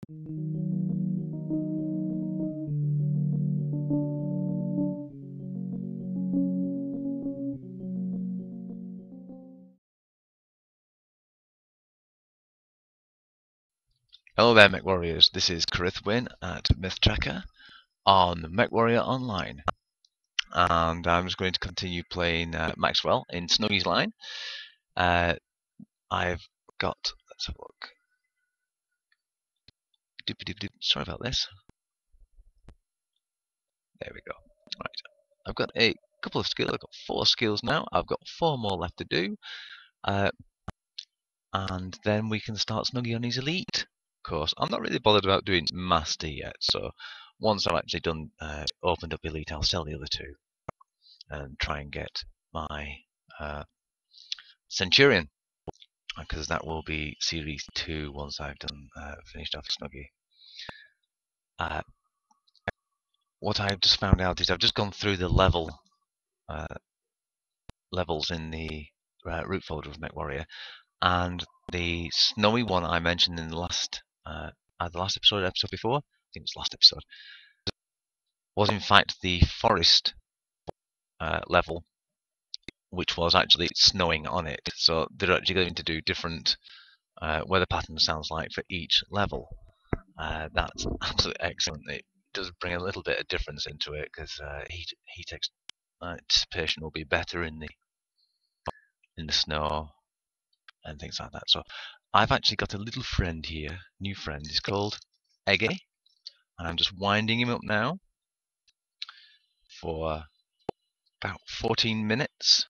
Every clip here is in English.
Hello there, Mechwarriors. This is Win at Myth Tracker on Mechwarrior Online, and I'm just going to continue playing Maxwell in Snuggy's line. I've got. Let's have a look. Sorry about this. There we go. Right, I've got a couple of skills. I've got 4 skills now. I've got 4 more left to do, and then we can start Snuggy on his elite course. I'm not really bothered about doing master yet, so once I've actually done opened up elite, I'll sell the other 2 and try and get my Centurion, because that will be series 2 once I've done finished off Snuggy. What I've just found out is I've just gone through the levels in the root folder of Mechwarrior, and the snowy one I mentioned in the last episode before, I think it was last episode, was in fact the forest level, which was actually snowing on it. So they're actually going to do different weather patterns, sounds like, for each level. That's absolutely excellent. It does bring a little bit of difference into it, because heat anticipation will be better in the snow and things like that. So I've actually got a little friend here, new friend. He's called Eggy, and I'm just winding him up now for about 14 minutes.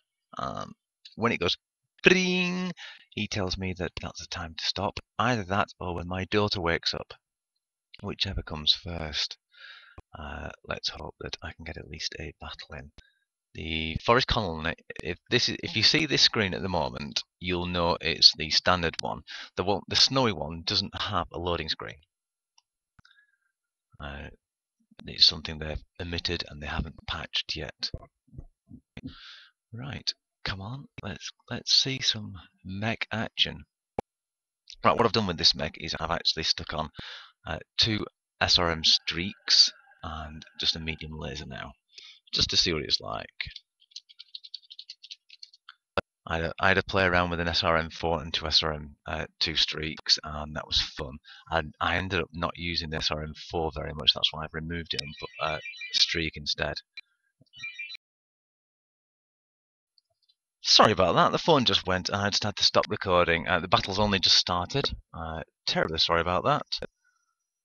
When it goes bring, he tells me that that's the time to stop. Either that or when my daughter wakes up, whichever comes first. Let's hope that I can get at least a battle in. The forest colony, if you see this screen at the moment, you'll know it's the standard one. The snowy one doesn't have a loading screen. It's something they've omitted and they haven't patched yet. Right, come on, let's see some mech action. Right, what I've done with this mech is I've actually stuck on 2 SRM streaks and just a medium laser now, just to see what it's like. I had to play around with an SRM4 and 2 SRM2 streaks, and that was fun. I ended up not using the SRM4 very much, that's why I've removed it and put a streak instead. Sorry about that, the phone just went and I just had to stop recording. The battle's only just started. Terribly sorry about that.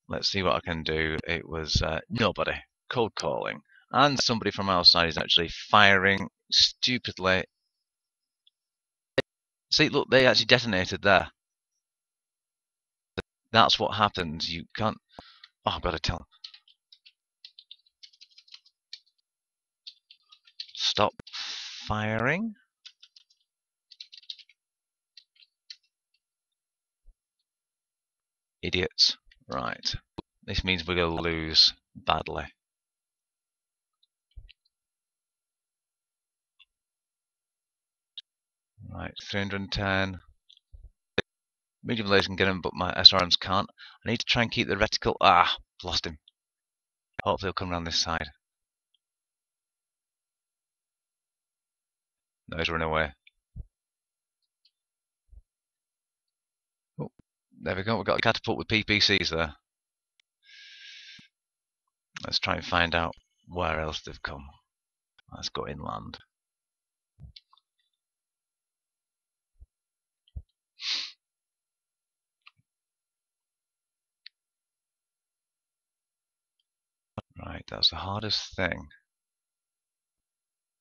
Let's see what I can do. It was nobody. Cold calling. And somebody from outside is actually firing stupidly. See, look, they actually detonated there. That's what happens. You can't... Oh, I've got to tell them. Stop firing. Idiots. Right. This means we're going to lose badly. Right, 310. Medium lasers can get him, but my SRMs can't. I need to try and keep the reticle. Ah, lost him. Hopefully he'll come around this side. No, he's running away. Oh, there we go. We've got a catapult with PPCs there. Let's try and find out where else they've come. Let's go inland. Right, that's the hardest thing.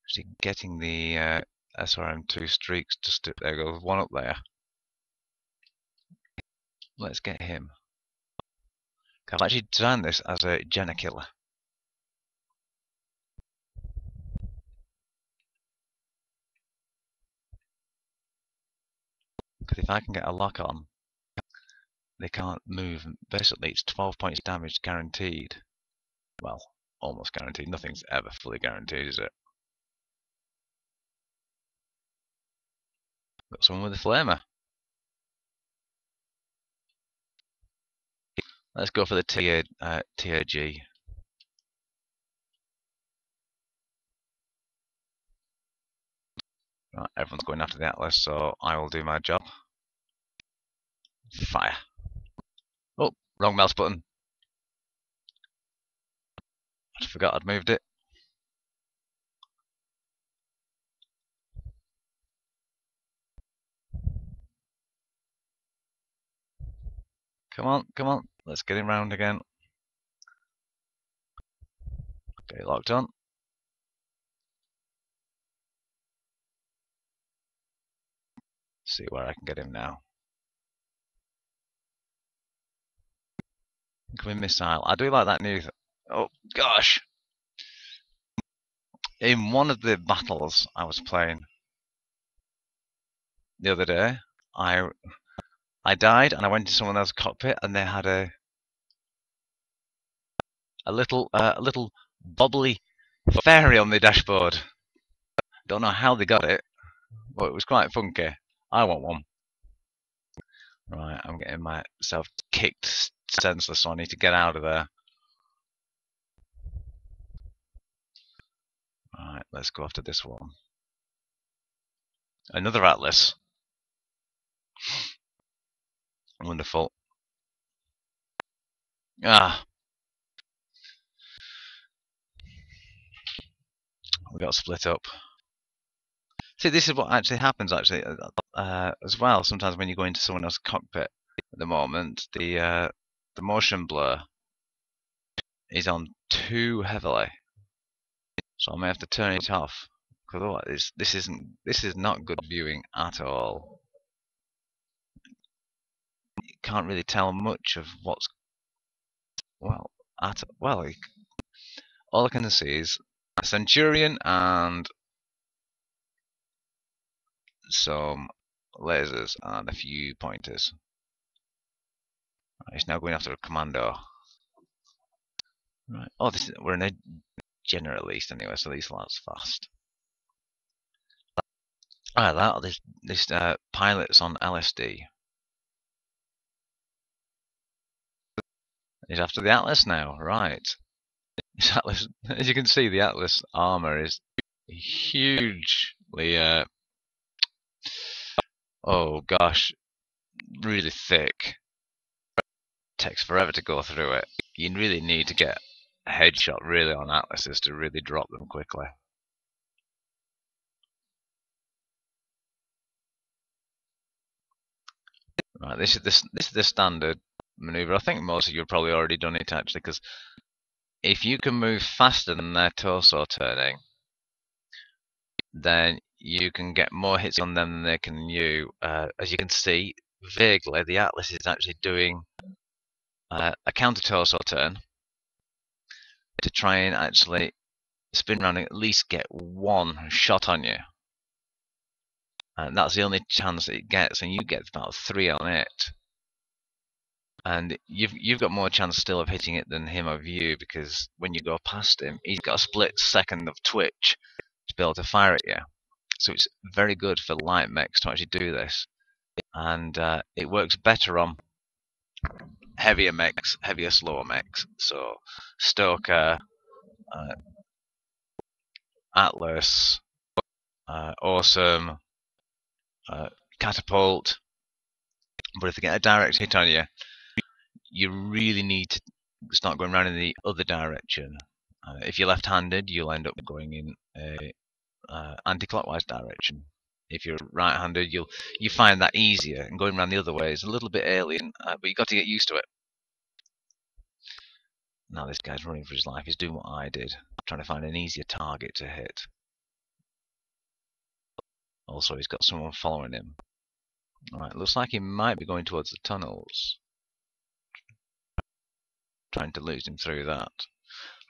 Actually getting the SRM2 streaks just to, there goes one up there. Let's get him. I've actually designed this as a Jenna killer. Because if I can get a lock on, they can't move. Basically, it's 12 points damage guaranteed. Well, almost guaranteed. Nothing's ever fully guaranteed, is it? Got someone with a flamer. Let's go for the tier G. Right, everyone's going after the Atlas, so I will do my job. Fire. Oh, wrong mouse button. I forgot I'd moved it. Come on, come on. Let's get him round again. Get it locked on. See where I can get him now. Incoming missile. I do like that new. Oh gosh! In one of the battles I was playing the other day, I died and I went to someone else's cockpit and they had a little bobbly fairy on the dashboard. Don't know how they got it, but it was quite funky. I want one. Right, I'm getting myself kicked senseless, so I need to get out of there. Right, let's go after this one. Another Atlas. Wonderful. Ah, we got split up. See, this is what actually happens as well. Sometimes when you go into someone else's cockpit at the moment, the motion blur is on too heavily, so I may have to turn it off because otherwise this is not good viewing at all. You can't really tell much of what's all I can see is a Centurion and some lasers and a few pointers. It's now going after a commando. Right. Oh, we're in a general east anyway, so these lads fast. Ah, this pilot's on LSD. He's after the Atlas now, right? This Atlas, as you can see, the Atlas armor is hugely, oh gosh, really thick. Takes forever to go through it. You really need to get a headshot really on Atlases to really drop them quickly. Right, this is the standard maneuver. I think most of you have probably already done it actually, because if you can move faster than their torso turning, then you can get more hits on them than they can you. As you can see, vaguely, the Atlas is actually doing a counter torso turn to try and actually spin around and at least get one shot on you. And that's the only chance it gets, and you get about 3 on it. And you've got more chance still of hitting it than him of you, because when you go past him, he's got a split second of twitch to be able to fire at you. So it's very good for light mechs to actually do this, and it works better on heavier mechs, slower mechs. So Stoker, Atlas, Awesome, Catapult. But if they get a direct hit on you, you really need to start going around in the other direction. If you're left-handed, you'll end up going in a anti-clockwise direction. If you're right-handed, you find that easier, and going around the other way is a little bit alien, but you've got to get used to it. Now this guy's running for his life. He's doing what I did, trying to find an easier target to hit. Also, he's got someone following him. Alright, looks like he might be going towards the tunnels. Trying to lose him through that.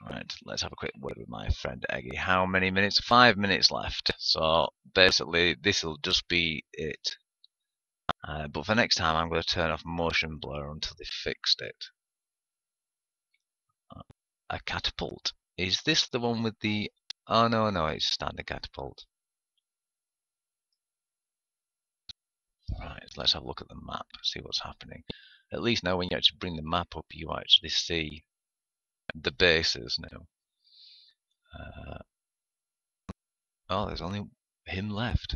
Right, let's have a quick word with my friend Eggy. How many minutes? 5 minutes left. So basically, this will just be it. But for next time, I'm going to turn off motion blur until they fixed it. A catapult. Is this the one with the... Oh, no, it's a standard catapult. Right, let's have a look at the map, see what's happening. At least now when you actually bring the map up, you actually see the bases now. Oh, there's only him left.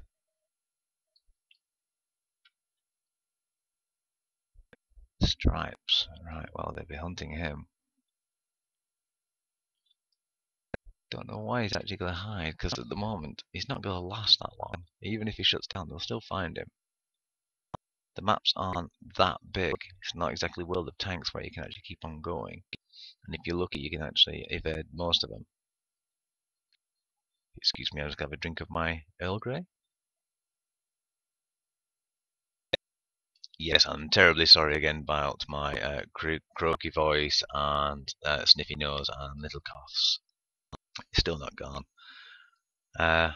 Stripes. Right, well, they'll be hunting him. Don't know why he's actually going to hide, because at the moment, he's not going to last that long. Even if he shuts down, they'll still find him. The maps aren't that big. It's not exactly World of Tanks where you can actually keep on going. And if you're lucky, you can actually evade most of them. Excuse me, I just have a drink of my Earl Grey. Yes, I'm terribly sorry again about my croaky voice and sniffy nose and little coughs. It's still not gone. No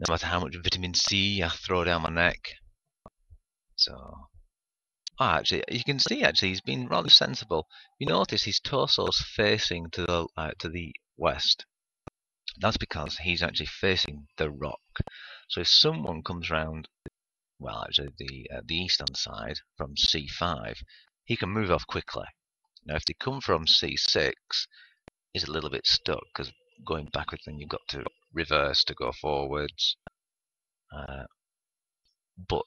matter how much vitamin C I throw down my neck. So, actually, you can see he's been rather sensible. You notice his torso's facing to the west. That's because he's actually facing the rock. So if someone comes round, well, actually the eastern side from C5, he can move off quickly. Now, if they come from C6, he's a little bit stuck because going backwards, then you've got to reverse to go forwards. But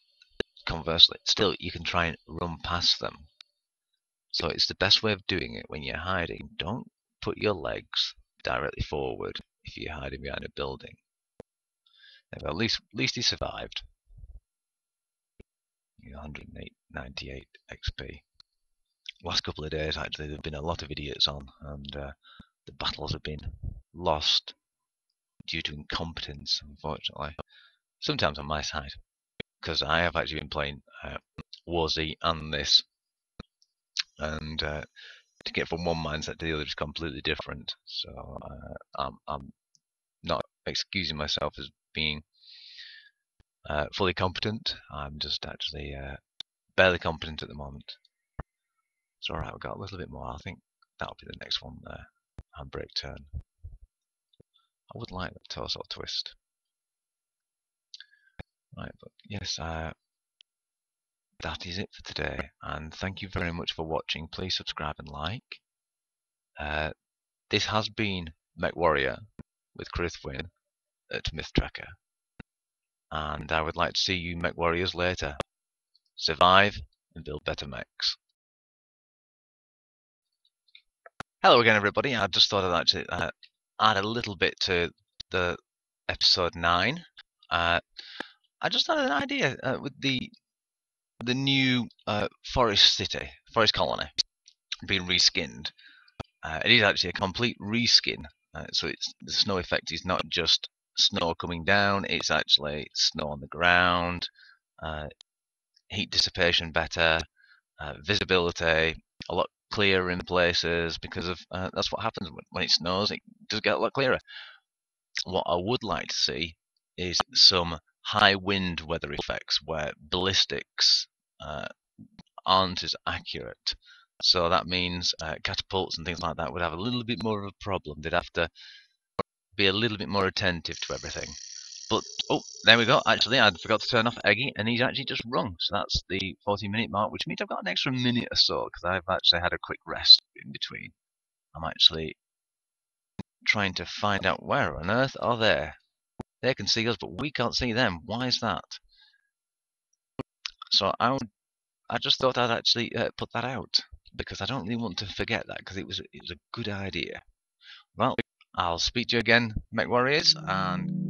conversely, still you can try and run past them. So it's the best way of doing it when you're hiding. Don't put your legs directly forward if you're hiding behind a building. At least he survived. 198 XP. Last couple of days, actually, there've been a lot of idiots on, and the battles have been lost due to incompetence, unfortunately. Sometimes on my side, because I have actually been playing War Z and this, and to get from one mindset to the other is completely different. So I'm not excusing myself as being fully competent. I'm just actually barely competent at the moment. It's alright, we've got a little bit more. I think that'll be the next one there. Handbrake turn. I would like that torso twist. Right, but yes, that is it for today. And thank you very much for watching. Please subscribe and like. This has been Mechwarrior with Krithwin at Myth Tracker. And I would like to see you Mechwarriors later. Survive and build better mechs. Hello again, everybody. I just thought I'd actually add a little bit to the episode 9. I just had an idea with the new forest colony being reskinned. It is actually a complete reskin, so the snow effect is not just snow coming down; it's actually snow on the ground, heat dissipation better, visibility a lot clearer in places because of that's what happens when it snows. It does get a lot clearer. What I would like to see is some high wind weather effects where ballistics aren't as accurate. So that means catapults and things like that would have a little bit more of a problem. They'd have to be a little bit more attentive to everything. But, oh, there we go. Actually, I forgot to turn off Eggy, and he's actually just rung. So that's the 40-minute mark, which means I've got an extra minute or so, because I've actually had a quick rest in between. I'm actually trying to find out where on earth are they. They can see us, but we can't see them. Why is that? So I just thought I'd actually put that out, because I don't really want to forget that, because it was a good idea. Well, I'll speak to you again, Mechwarriors, and